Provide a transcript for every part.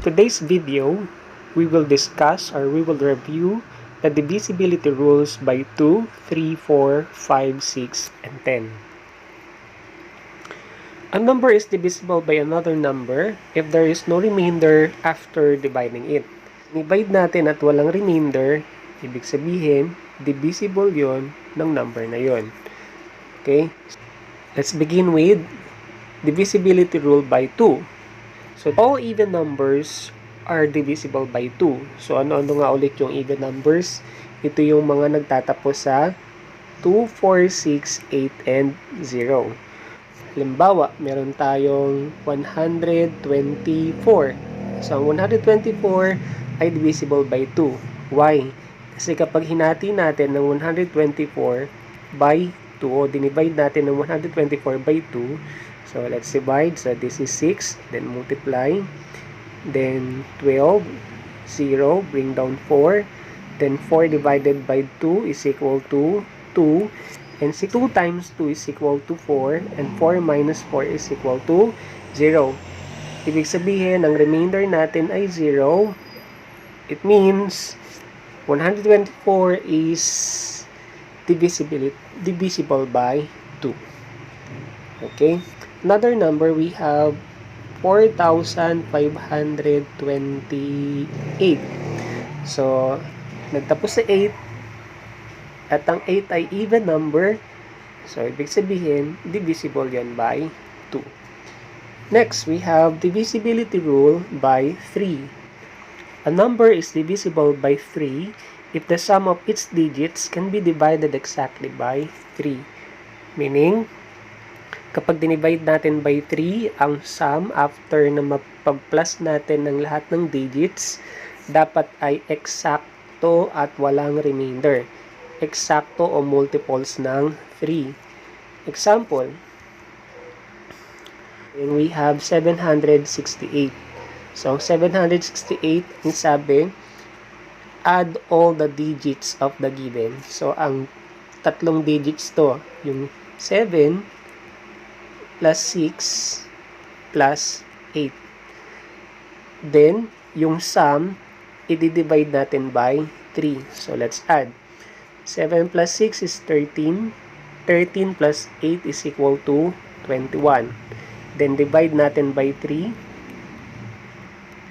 today's video, we will discuss or we will review the divisibility rules by 2, 3, 4, 5, 6, and 10. A number is divisible by another number if there is no remainder after dividing it. Divide natin at walang remainder, ibig sabihin, divisible yon ng number na yon. Okay? Let's begin with divisibility rule by 2. So, all even numbers are divisible by 2. So, ano-ano nga ulit yung even numbers? Ito yung mga nagtatapos sa 2, 4, 6, 8, and 0. Halimbawa, meron tayong 124. So, ang 124 ay divisible by 2. Why? Kasi kapag hinati natin ng 124 by 2, o dinivide natin ng 124 by 2, so let's divide. So, this is 6, then multiply, then 12, 0, bring down 4, then 4 divided by 2 is equal to 2, and 2 times 2 is equal to 4, and 4 minus 4 is equal to 0. Ibig sabihin, ang remainder natin ay 0. It means 124 is divisible by 2. Okay? Another number, we have 4,528. So, nagtapos sa 8, at ang 8 ay even number. So, ibig sabihin, divisible yan by 2. Next, we have divisibility rule by 3. A number is divisible by 3 if the sum of its digits can be divided exactly by 3. Meaning, kapag dinivide natin by 3, ang sum after na mapag-plus natin ng lahat ng digits, dapat ay eksakto at walang remainder. Eksakto o multiples ng 3. Example, and we have 768. So, 768, ang sabi, add all the digits of the given. So, ang tatlong digits to, yung 7 plus 6 plus 8. Then, yung sum, i-divide natin by 3. So, let's add. 7 plus 6 is 13. 13 plus 8 is equal to 21. Then, divide natin by 3.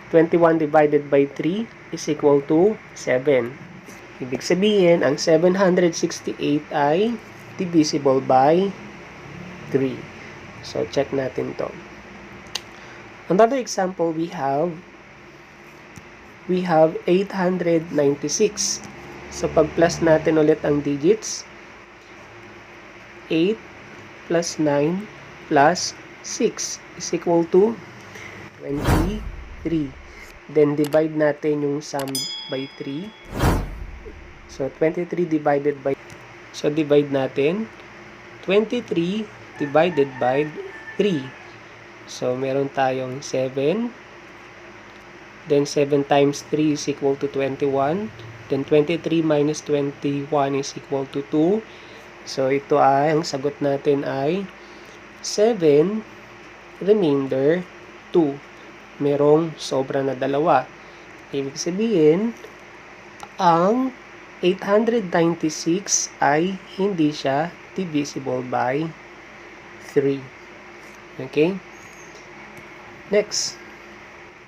21 divided by 3 is equal to 7. Ibig sabihin, ang 768 ay divisible by 3. So, check natin to. Another example, we have 896. So, pag plus natin ulit ang digits, 8 plus 9 plus 6 is equal to 23. Then, divide natin yung sum by 3. So, 23 divided by... So, divide natin. 23 divided by 3. So, meron tayong 7. Then, 7 times 3 is equal to 21. Then, 23 minus 21 is equal to 2. So, ito ay, ang sagot natin ay 7, remainder 2. Merong sobra na dalawa. Ibig sabihin, ang 896 ay hindi siya divisible by 3. Okay? Next,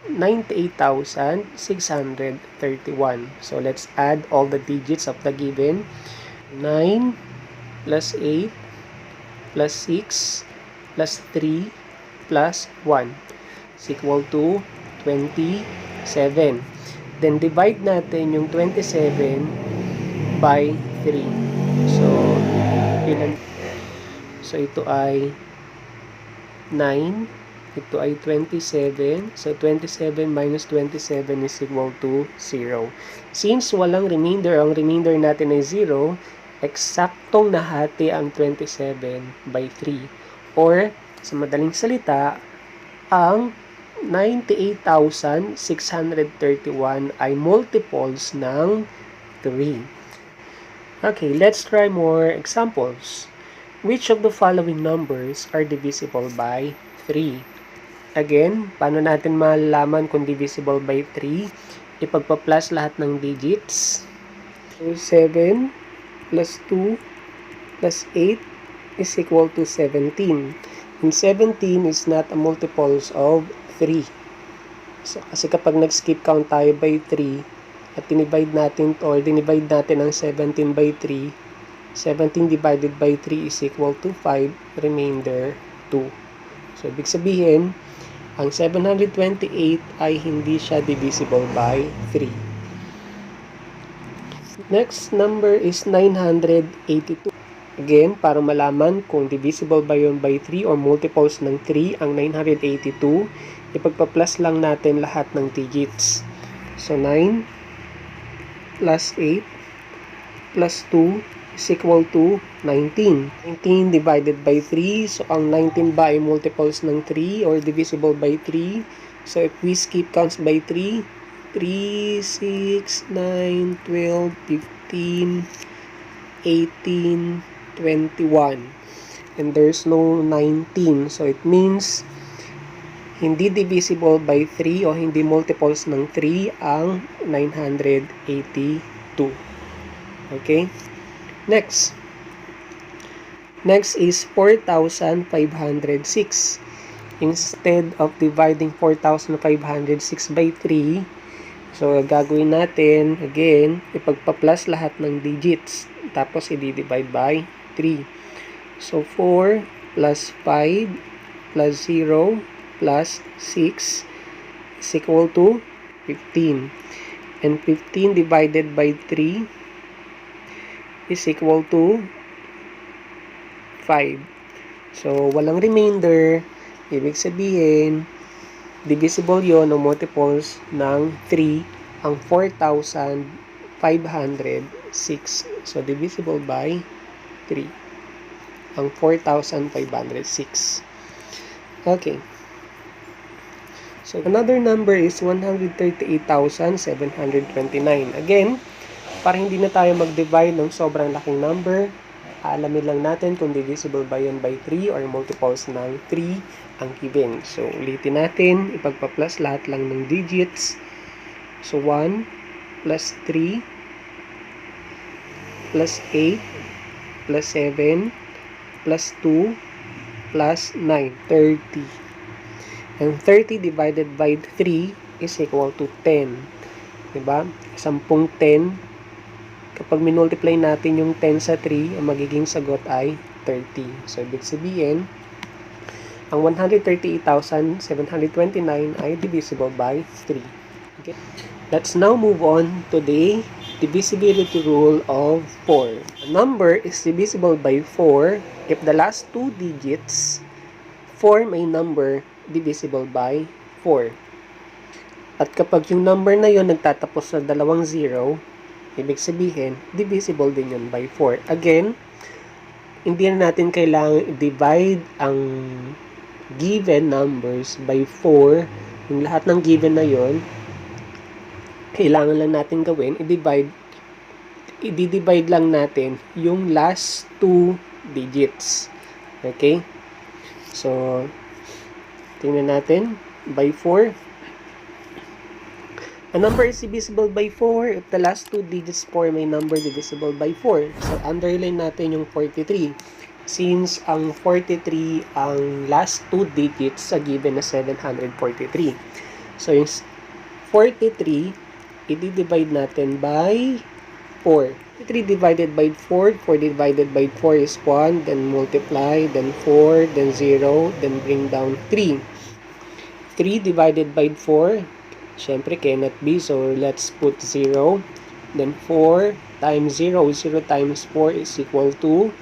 98,631. So, let's add all the digits of the given. 9 plus 8 plus 6 plus 3 plus 1 is equal to 27. Then, divide natin yung 27 by 3. So, ilan? So, ito ay 9. Ito ay 27. So, 27 minus 27 is equal to 0. Since walang remainder, ang remainder natin ay 0, eksaktong nahati ang 27 by 3. Or, sa madaling salita, ang 98,631 ay multiples ng 3. Okay, let's try more examples. Which of the following numbers are divisible by 3? Again, paano natin malalaman kung divisible by 3? Ipagpa-plus lahat ng digits. So, 7 plus 2 plus 8 is equal to 17. And 17 is not a multiples of 3. So, kasi kapag nag-skip count tayo by 3, at dinivide natin ang 17 by 3, 17 divided by 3 is equal to 5, remainder 2. So, ibig sabihin, ang 728 ay hindi siya divisible by 3. Next number is 982. Again, para malaman kung divisible ba yun by 3 or multiples ng 3 ang 982, ipagpa-plus lang natin lahat ng digits. So, 9 plus 8 plus 2 is equal to 19. 19 divided by 3. So, ang 19 ba ay multiples ng 3 or divisible by 3? So, if we skip counts by 3, 3, 6, 9, 12, 15, 18, 21. And there's no 19. So, it means hindi divisible by 3 o hindi multiples ng 3 ang 982. Okay? Next is 4,506. Instead of dividing 4,506 by 3, so gagawin natin, again, ipagpa-plus lahat ng digits. Tapos, i-divide by 3. So, 4 plus 5 plus 0 plus 6 is equal to 15. And 15 divided by 3 is equal to 5. So, walang remainder. Ibig sabihin, divisible yon o multiples ng 3 ang 4,506. So, divisible by 3 ang 4,506. Okay. So, another number is 138,729. Again, para hindi na tayo mag-divide ng sobrang laking number, alamin lang natin kung divisible ba yun by 3 or multiples ng 3 ang given. So, ulitin natin, ipagpa-plus lahat lang ng digits. So, 1 plus 3 plus 8 plus 7 plus 2 plus 9, 30. And 30 divided by 3 is equal to 10. Diba? 10, kapag minultiply natin yung 10 sa 3, ang magiging sagot ay 30. So, ibig sabihin, ang 138,729 ay divisible by 3. Okay? Let's now move on to the divisibility rule of 4. A number is divisible by 4 if the last two digits form a number divisible by 4. At kapag yung number na yon nagtatapos sa 2 0, ibig sabihin, divisible din yun by 4. Again, hindi na natin kailangan i-divide ang given numbers by 4. Yung lahat ng given na yon, kailangan lang natin gawin, i-divide lang natin yung last two digits. Okay? So, tingnan natin, by 4. A number is divisible by 4 if the last two digits form a number divisible by 4. So, underline natin yung 43. Since ang 43 ang last two digits sa given na 743. So, yung 43, i-divide natin by 4. 3 divided by 4, 4 divided by 4 is 1, then multiply, then 4, then 0, then bring down 3. 3 divided by 4, syempre cannot be, so let's put 0. Then 4 times 0, 0 times 4 is equal to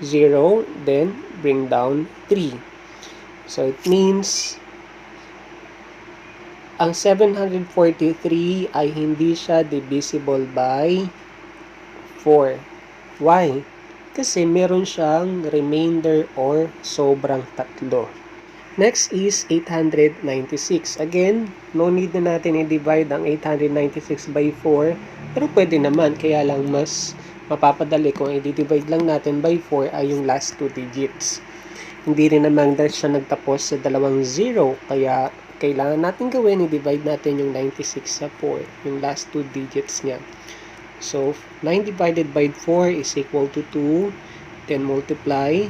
0, then bring down 3. So it means ang 743 ay hindi siya divisible by 4. Why? Kasi meron siyang remainder or sobrang tatlo. Next is 896. Again, no need na natin i-divide ang 896 by 4. Pero pwede naman, kaya lang mas mapapadali kung i-divide lang natin by 4 ay yung last two digits. Hindi rin naman siya nagtapos sa dalawang 0, kaya kailangan natin gawin, i-divide natin yung 96 sa 4, yung last 2 digits niya. So, 9 divided by 4 is equal to 2, then multiply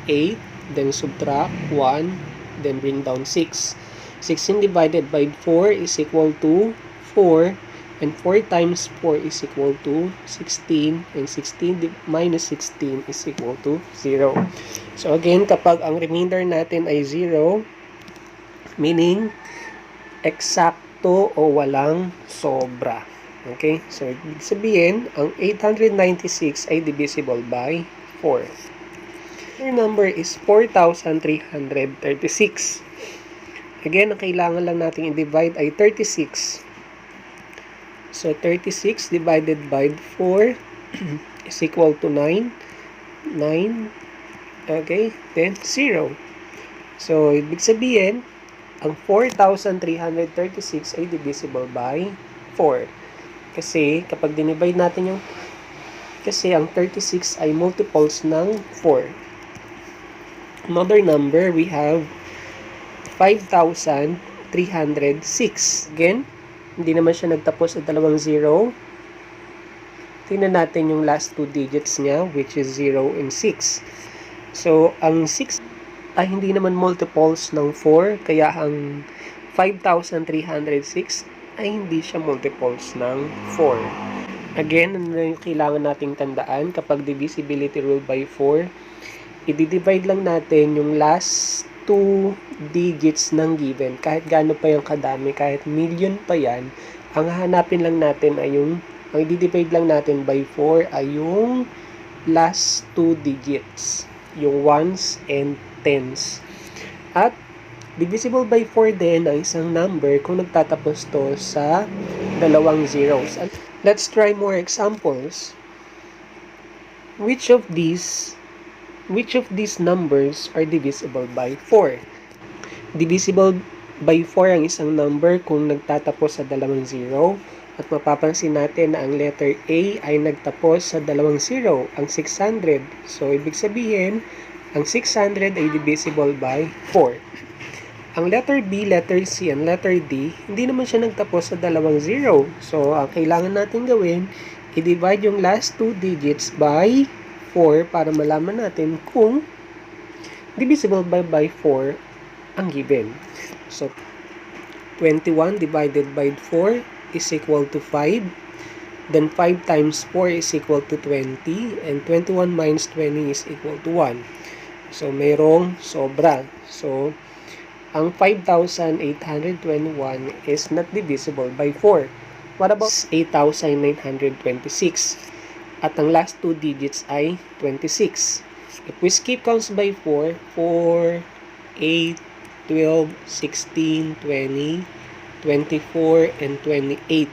8, then subtract 1, then bring down 6. 16 divided by 4 is equal to 4, and 4 times 4 is equal to 16, and 16 minus 16 is equal to 0. So again, kapag ang remainder natin ay 0, meaning eksakto o walang sobra. Okay? So, ibig sabihin, ang 896 ay divisible by 4. Our number is 4,336. Again, ang kailangan lang natin i-divide ay 36. So, 36 divided by 4 is equal to 9. 9. Okay? Then, 0. So, ibig sabihin, ang 4,336 ay divisible by 4. Kasi, kapag dinivide natin yung... Kasi, ang 36 ay multiples ng 4. Another number, we have 5,306. Again, hindi naman siya nagtapos sa dalawang 0. Tingnan natin yung last 2 digits niya, which is 0 and 6. So, ang 6 ay hindi naman multiples ng 4, kaya ang 5,306 ay hindi siya multiples ng 4. Again, ano yung kailangan nating tandaan kapag divisibility rule by 4, i-divide lang natin yung last 2 digits ng given. Kahit gaano pa yung kadami, kahit million pa yan, ang hahanapin lang natin ay yung, ang i-divide lang natin by 4 ay yung last 2 digits, yung ones and tens. At divisible by 4 din ang isang number kung nagtatapos to sa dalawang zeros. Let's try more examples. Which of these numbers are divisible by 4? Divisible by 4 ang isang number kung nagtatapos sa dalawang zero. At mapapansin natin na ang letter A ay nagtapos sa dalawang zero, ang 600. So, ibig sabihin, ang 600 ay divisible by 4. Ang letter B, letter C, and letter D, hindi naman siya nagtapos sa dalawang 0. So, ang kailangan natin gawin, i-divide yung last 2 digits by 4 para malaman natin kung divisible by 4 ang given. So, 21 divided by 4 is equal to 5. Then, 5 times 4 is equal to 20. And 21 minus 20 is equal to 1. So, mayroong sobra. So, ang 5,821 is not divisible by 4. What about 8,926? At ang last 2 digits ay 26. If we skip counts by 4, 4, 8, 12, 16, 20, 24, and 28.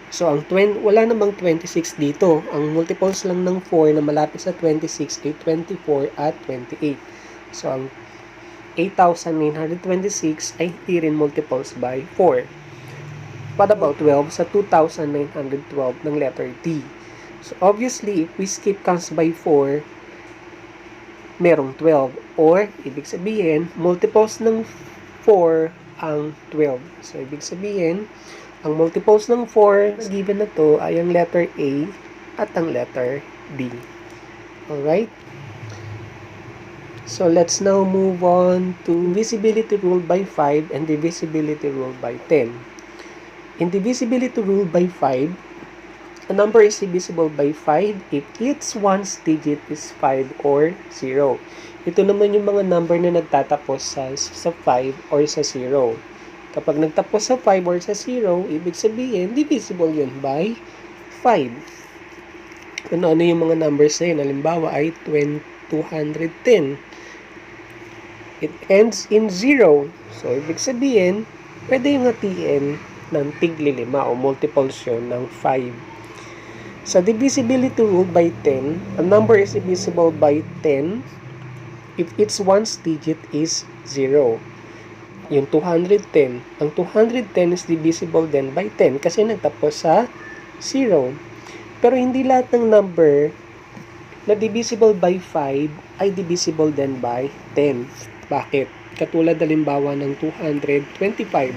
So, ang wala namang 26 dito. Ang multiples lang ng 4 na malapit sa 26 ay 24 at 28. So, ang 8,926 ay hindi rin multiples by 4. What about 12 sa 2,912 ng letter D? So, obviously, if we skip counts by 4, merong 12. Or, ibig sabihin, multiples ng 4 ang 12. So, ibig sabihin, ang multiples ng 4 na given na to ay ang letter A at ang letter D. Alright? So, let's now move on to divisibility rule by 5 and divisibility rule by 10. In divisibility rule by 5, a number is divisible by 5 if its ones digit is 5 or 0. Ito naman yung mga number na nagtatapos sa 5 or sa 0. Kapag nagtapos sa 5 or sa 0, ibig sabihin, divisible yun by 5. Ano yung mga numbers na yun? Halimbawa ay 210. It ends in 0. So, ibig sabihin, pwede yung hatiin ng tig-5 o multiples yun ng 5. Sa divisibility rule by 10, a number is divisible by 10 if its ones digit is 0. Yung 210. Ang 210 is divisible then by 10 kasi nagtapos sa 0. Pero hindi lahat ng number na divisible by 5 ay divisible din by 10. Bakit? Katulad halimbawa ng 225.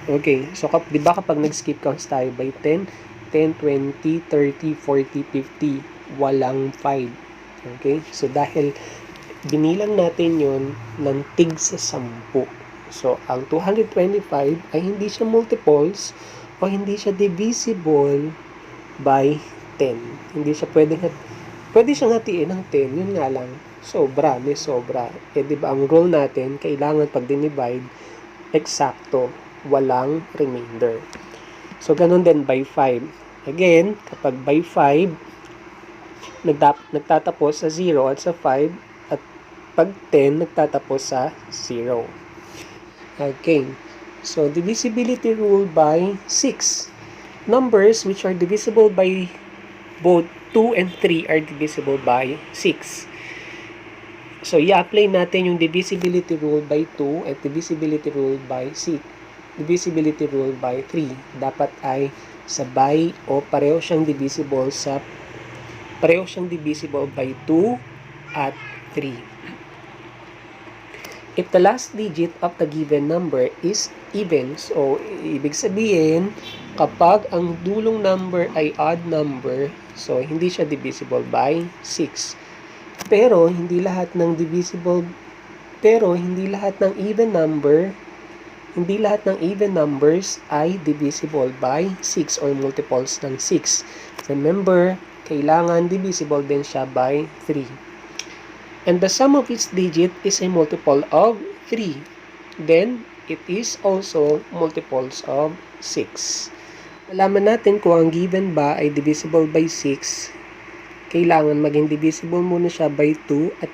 Okay, so di ba kapag nag-skip counts tayo by 10, 10, 20, 30, 40, 50, walang 5. Okay, so dahil binilang natin yon ng tig sa 10. So, ang 225 ay hindi siya multiples o hindi siya divisible by 10. Hindi siya pwede siyang hatiin ng 10, yun nga lang, may sobra. Di ba ang rule natin, kailangan pag dinivide, eksakto, walang remainder. So, ganun din by 5. Again, kapag by 5, nagtatapos sa 0 at sa 5, at pag 10, nagtatapos sa 0. Okay, so divisibility rule by 6. Numbers which are divisible by both 2 and 3 are divisible by 6. So, i-apply natin yung divisibility rule by 2 at divisibility rule by 6. Divisibility rule by 3. Dapat ay sabay o pareho siyang divisible by 2 at 3. If the last digit of the given number is even, so ibig sabihin, kapag ang dulong number ay odd number, so hindi siya divisible by 6. Pero hindi lahat ng even numbers ay divisible by 6 or multiples ng 6. Remember, kailangan divisible din siya by 3. And the sum of its digit is a multiple of 3. Then, it is also multiples of 6. Malaman natin kung ang given ba ay divisible by 6, kailangan maging divisible muna siya by 2 at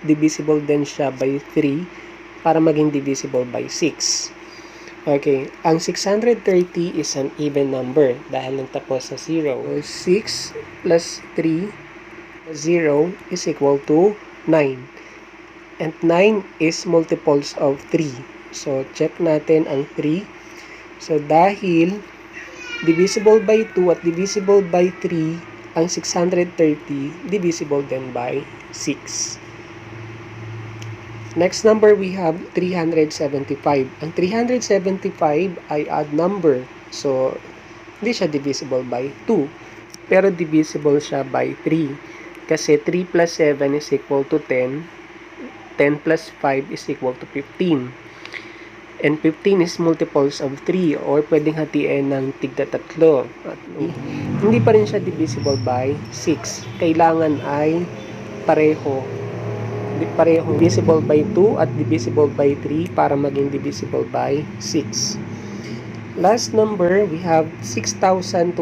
divisible din siya by 3 para maging divisible by 6. Okay, ang 630 is an even number dahil nagtapos sa 0. So, 6 plus 3, 0 is equal to 9. And 9 is multiples of 3. So, check natin ang 3. So, dahil divisible by 2 at divisible by 3, ang 630 divisible din by 6. Next number we have 375. Ang 375 ay odd number. So, hindi siya divisible by 2. Pero divisible siya by 3. Kasi 3 plus 7 is equal to 10. 10 plus 5 is equal to 15. And 15 is multiples of 3 or pwedeng hatiin ng tigda 3. Hindi pa rin siya divisible by 6. Kailangan ay pareho divisible by 2 at divisible by 3 para maging divisible by 6. Last number, we have 6,294.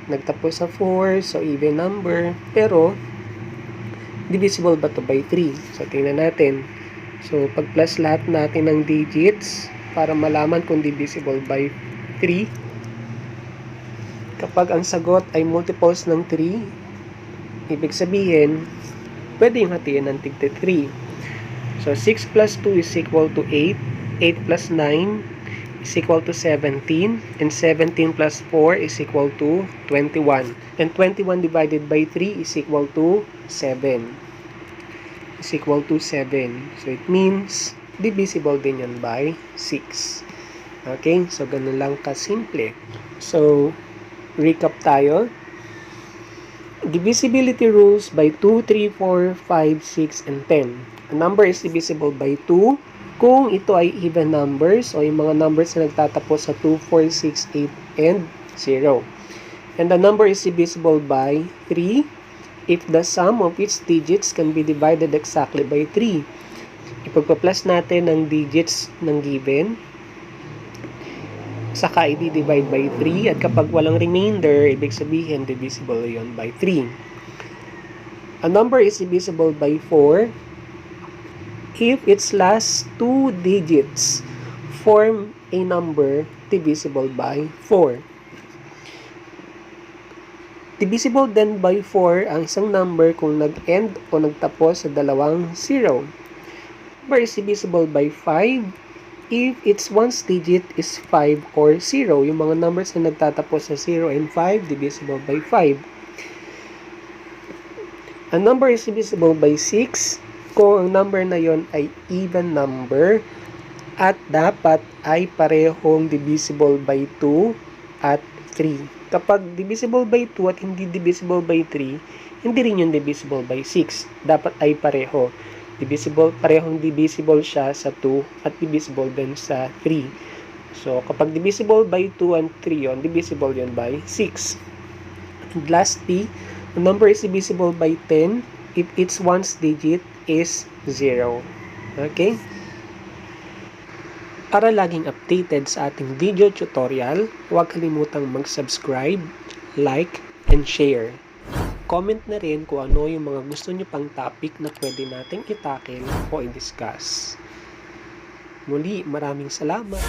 Nagtapos sa 4, so even number, pero divisible ba to by 3? So, tingnan natin. So, pag-plus lahat natin ng digits para malaman kung divisible by 3. Kapag ang sagot ay multiples ng 3, ibig sabihin, pwede yung hatiin ng tigda 3. So, 6 plus 2 is equal to 8. 8 plus 9 is equal to 17. And 17 plus 4 is equal to 21. And 21 divided by 3 is equal to 7. Is equal to 7. So, it means divisible din yan by 6. Okay? So, ganun lang kasimple. So, recap tayo. Divisibility rules by 2, 3, 4, 5, 6, and 10. A number is divisible by 2 kung ito ay even numbers o yung mga numbers na nagtatapos sa 2, 4, 6, 8, and 0. And the number is divisible by 3 if the sum of its digits can be divided exactly by 3. Ipagpa-plus natin ang digits ng given, saka i-divide by 3, at kapag walang remainder, ibig sabihin divisible yon by 3. A number is divisible by 4 if its last 2 digits form a number divisible by 4. Divisible then by 4 ang isang number kung nag-end o nagtapos sa dalawang 0. Number is divisible by 5 if its ones digit is 5 or 0. Yung mga numbers na nagtatapos sa 0 and 5, divisible by 5. A number is divisible by 6 kung ang number na yon ay even number at dapat ay parehong divisible by 2 at 3. Kapag divisible by 2 at hindi divisible by 3, hindi rin yung divisible by 6. Dapat ay pareho. Parehong divisible siya sa 2 at divisible din sa 3. So, kapag divisible by 2 and 3 yon, divisible yon by 6. And lastly, a number is divisible by 10 if its ones digit is 0. Okay? Para laging updated sa ating video tutorial, huwag kalimutang mag-subscribe, like, and share. Comment na rin kung ano yung mga gusto nyo pang topic na pwede nating itakil o i-discuss. Muli, maraming salamat!